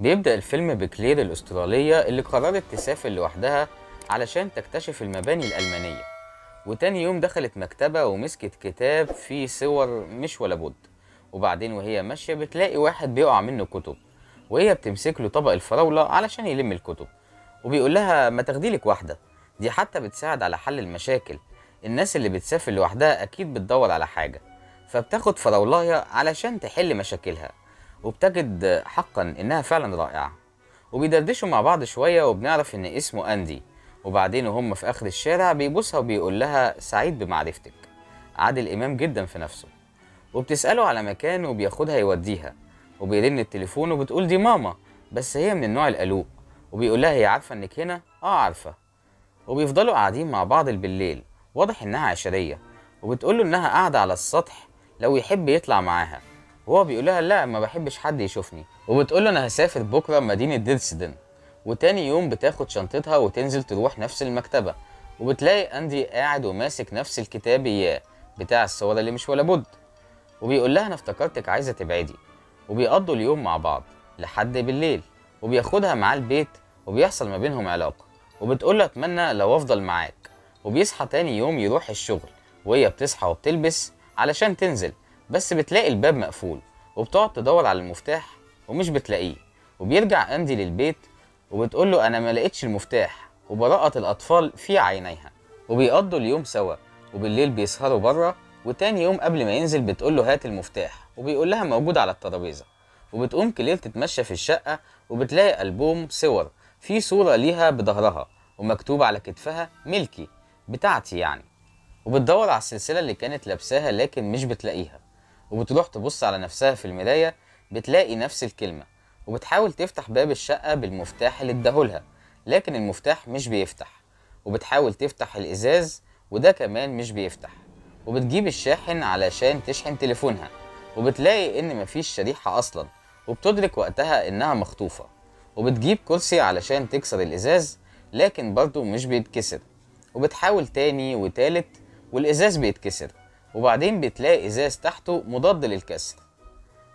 بيبدأ الفيلم بكلير الأسترالية اللي قررت تسافر لوحدها علشان تكتشف المباني الألمانية. وتاني يوم دخلت مكتبة ومسكت كتاب فيه صور مش ولا بد. وبعدين وهي ماشية بتلاقي واحد بيقع منه كتب، وهي بتمسك له طبق الفراولة علشان يلم الكتب، وبيقول لها ما تاخديلك واحدة، دي حتى بتساعد على حل المشاكل. الناس اللي بتسافر لوحدها أكيد بتدور على حاجة، فبتاخد فراولاية علشان تحل مشاكلها، وبتجد حقا إنها فعلا رائعة. وبيدردشوا مع بعض شوية وبنعرف إن اسمه أندي. وبعدين وهم في آخر الشارع بيبوسها وبيقول لها سعيد بمعرفتك. عادل إمام جدا في نفسه، وبتسأله على مكان وبياخدها يوديها. وبيرن التليفون وبتقول دي ماما، بس هي من النوع القلوق. وبيقول لها هي عارفة إنك هنا؟ عارفة. وبيفضلوا قاعدين مع بعض بالليل، واضح إنها عشرية. وبتقول له إنها قاعدة على السطح لو يحب يطلع معاها، وهو بيقول لها لا ما بحبش حد يشوفني. وبتقول له انا هسافر بكره مدينه ديرسدن. وتاني يوم بتاخد شنطتها وتنزل تروح نفس المكتبه، وبتلاقي اندي قاعد وماسك نفس الكتاب اياه بتاع الصور اللي مش ولا بد. وبيقول لها انا افتكرتك عايزه تبعدي. وبيقضوا اليوم مع بعض لحد بالليل، وبياخدها معاه البيت وبيحصل ما بينهم علاقه. وبتقول له اتمنى لو افضل معاك. وبيصحى تاني يوم يروح الشغل، وهي بتصحى وبتلبس علشان تنزل، بس بتلاقي الباب مقفول. وبتقعد تدور على المفتاح ومش بتلاقيه. وبيرجع أندي للبيت وبتقول له أنا ما لقيتش المفتاح، وبراءة الأطفال في عينيها. وبيقضوا اليوم سوا، وبالليل بيسهروا بره. وتاني يوم قبل ما ينزل بتقول له هات المفتاح، وبيقول لها موجود على الترابيزة. وبتقوم كلير تتمشى في الشقة، وبتلاقي ألبوم صور فيه صورة ليها بظهرها ومكتوب على كتفها ملكي، بتاعتي يعني. وبتدور على السلسلة اللي كانت لابساها لكن مش بتلاقيها. وبتروح تبص على نفسها في المراية، بتلاقي نفس الكلمة. وبتحاول تفتح باب الشقة بالمفتاح اللي اداهولها، لكن المفتاح مش بيفتح. وبتحاول تفتح الإزاز، وده كمان مش بيفتح. وبتجيب الشاحن علشان تشحن تليفونها، وبتلاقي إن مفيش شريحة أصلا. وبتدرك وقتها إنها مخطوفة. وبتجيب كرسي علشان تكسر الإزاز، لكن برضه مش بيتكسر. وبتحاول تاني وتالت، والإزاز بيتكسر. وبعدين بتلاقي إزاز تحته مضاد للكسر.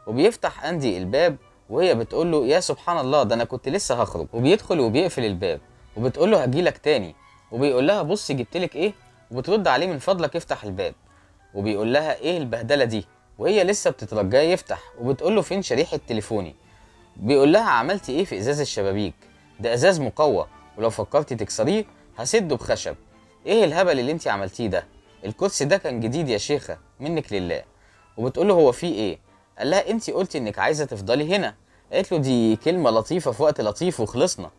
وبيفتح أندي الباب، وهي بتقول له يا سبحان الله ده أنا كنت لسه هخرج. وبيدخل وبيقفل الباب، وبتقول له هجيلك تاني. وبيقول لها بصي جبتلك إيه؟ وبترد عليه من فضلك افتح الباب. وبيقول لها إيه البهدلة دي؟ وهي لسه بتترجاه يفتح، وبتقول له فين شريحة تليفوني؟ بيقول لها عملتي إيه في إزاز الشبابيك؟ ده إزاز مقوى، ولو فكرتي تكسريه هسده بخشب. إيه الهبل اللي أنت عملتيه ده؟ الكرسي ده كان جديد يا شيخة منك لله. وبتقول له هو في ايه؟ قال لها انت قلتي انك عايزه تفضلي هنا. قالت له دي كلمه لطيفه في وقت لطيف وخلصنا.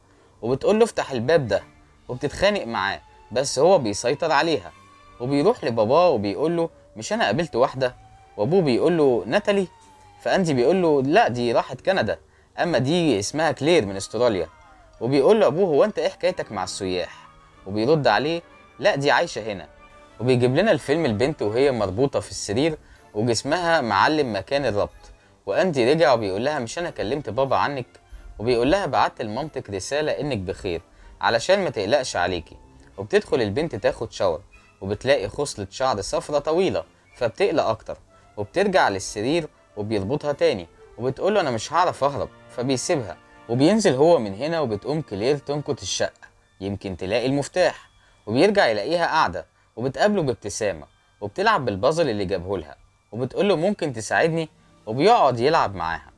وبتقول له افتح الباب ده، وبتتخانق معاه بس هو بيسيطر عليها. وبيروح لباباه وبيقول له مش انا قابلت واحده؟ وابوه بيقول له ناتالي. فاندي بيقول له لا دي راحت كندا، اما دي اسمها كلير من استراليا. وبيقول له ابوه هو انت ايه حكايتك مع السياح؟ وبيرد عليه لا دي عايشه هنا. وبيجيب لنا الفيلم البنت وهي مربوطة في السرير وجسمها معلم مكان الربط. واندي رجع وبيقول لها مش انا كلمت بابا عنك؟ وبيقول لها بعت لمامتك رسالة انك بخير علشان ما تقلقش عليكي. وبتدخل البنت تاخد شاور، وبتلاقي خصلة شعر صفرة طويلة، فبتقلق اكتر. وبترجع للسرير وبيربطها تاني، وبتقول له انا مش هعرف اهرب، فبيسيبها. وبينزل هو من هنا، وبتقوم كلير تنكت الشقة يمكن تلاقي المفتاح. وبيرجع يلاقيها قاعدة، وبتقابله بابتسامة، وبتلعب بالبازل اللي جابهولها. وبتقول له ممكن تساعدني؟ وبيقعد يلعب معاها.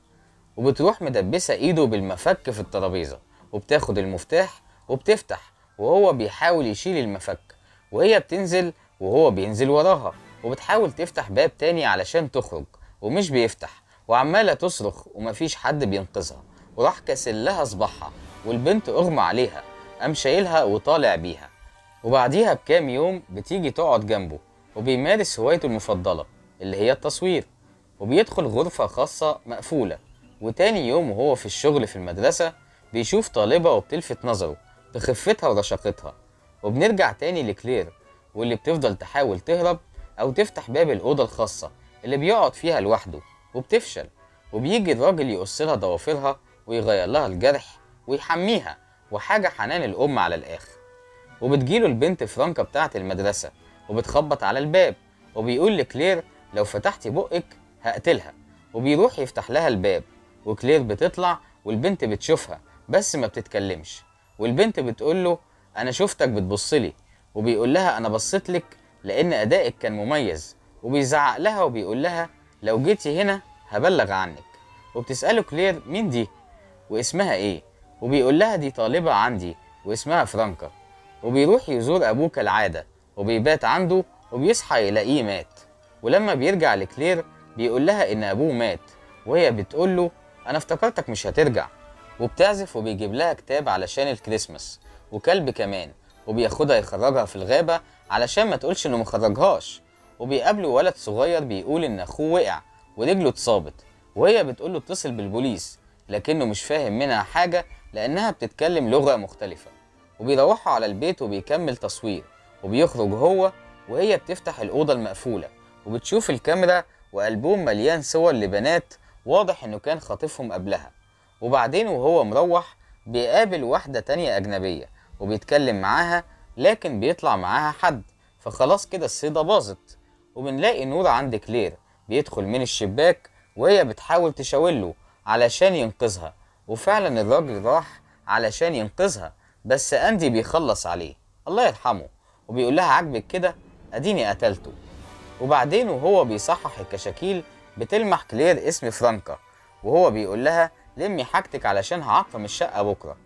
وبتروح مدبسة ايده بالمفك في الترابيزة، وبتاخد المفتاح وبتفتح، وهو بيحاول يشيل المفك. وهي بتنزل وهو بينزل وراها، وبتحاول تفتح باب تاني علشان تخرج ومش بيفتح. وعمالة تصرخ ومفيش حد بينقذها. وراح كسل لها صباحها، والبنت اغمى عليها، قام شايلها وطالع بيها. وبعديها بكام يوم بتيجي تقعد جنبه، وبيمارس هوايته المفضلة اللي هي التصوير. وبيدخل غرفة خاصة مقفولة. وتاني يوم وهو في الشغل في المدرسة بيشوف طالبة وبتلفت نظره بخفتها ورشاقتها. وبنرجع تاني لكلير، واللي بتفضل تحاول تهرب أو تفتح باب الأوضة الخاصة اللي بيقعد فيها لوحده، وبتفشل. وبيجي الراجل يقصلها ضوافرها ويغير لها الجرح ويحميها، وحاجة حنان الأم على الآخر. وبتجيله البنت فرانكا بتاعة المدرسة، وبتخبط على الباب، وبيقول لكلير لو فتحتي بقك هقتلها. وبيروح يفتح لها الباب، وكلير بتطلع والبنت بتشوفها بس ما بتتكلمش، والبنت بتقوله انا شفتك بتبصلي، وبيقول لها انا بصيت لك لان ادائك كان مميز، وبيزعق لها وبيقول لها لو جيتي هنا هبلغ عنك. وبتسأله كلير مين دي واسمها ايه، وبيقول لها دي طالبة عندي واسمها فرانكا. وبيروح يزور ابوه كالعادة وبيبات عنده، وبيصحى يلاقيه مات. ولما بيرجع لكلير بيقول لها ان ابوه مات، وهي بتقول له انا افتكرتك مش هترجع. وبتعزف وبيجيب لها كتاب علشان الكريسماس وكلب كمان، وبياخدها يخرجها في الغابة علشان ما تقولش انه مخرجهاش. وبيقابله ولد صغير بيقول ان اخوه وقع ورجله اتصابت، وهي بتقول له اتصل بالبوليس، لكنه مش فاهم منها حاجة لانها بتتكلم لغة مختلفة. وبيروحوا على البيت وبيكمل تصوير، وبيخرج هو وهي بتفتح الأوضة المقفولة وبتشوف الكاميرا وألبوم مليان صور لبنات واضح انه كان خاطفهم قبلها. وبعدين وهو مروح بيقابل واحدة تانية أجنبية وبيتكلم معاها، لكن بيطلع معاها حد، فخلاص كده الصيدة باظت. وبنلاقي نور عند كلير بيدخل من الشباك وهي بتحاول تشاوله علشان ينقذها، وفعلا الراجل راح علشان ينقذها، بس أندي بيخلص عليه الله يرحمه وبيقول لها عاجبك كده أديني قتلته. وبعدين وهو بيصحح الكشاكيل بتلمح كلير اسم فرانكا، وهو بيقول لها لمي حاجتك علشان هعقم الشقة بكرة.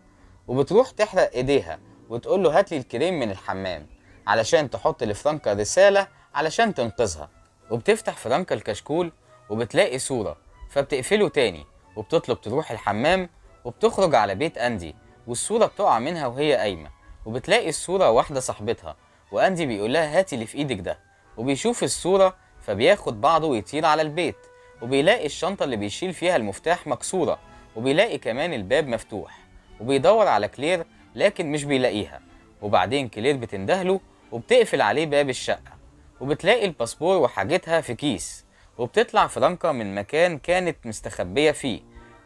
وبتروح تحرق ايديها وتقول له هاتلي الكريم من الحمام علشان تحط لفرانكا رسالة علشان تنقذها. وبتفتح فرانكا الكشكول وبتلاقي صورة، فبتقفله تاني وبتطلب تروح الحمام، وبتخرج على بيت أندي والصورة بتقع منها وهي قايمة. وبتلاقي الصورة واحدة صاحبتها، وأندي بيقول لها هاتي اللي في ايدك ده، وبيشوف الصورة فبياخد بعضه ويطير على البيت، وبيلاقي الشنطة اللي بيشيل فيها المفتاح مكسورة، وبيلاقي كمان الباب مفتوح، وبيدور على كلير لكن مش بيلاقيها. وبعدين كلير بتندهله وبتقفل عليه باب الشقة، وبتلاقي الباسبور وحاجتها في كيس، وبتطلع فرانكا من مكان كانت مستخبية فيه،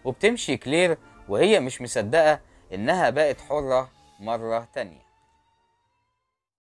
وبتمشي كلير وهي مش مصدقة إنها بقت حرة مرة تانية.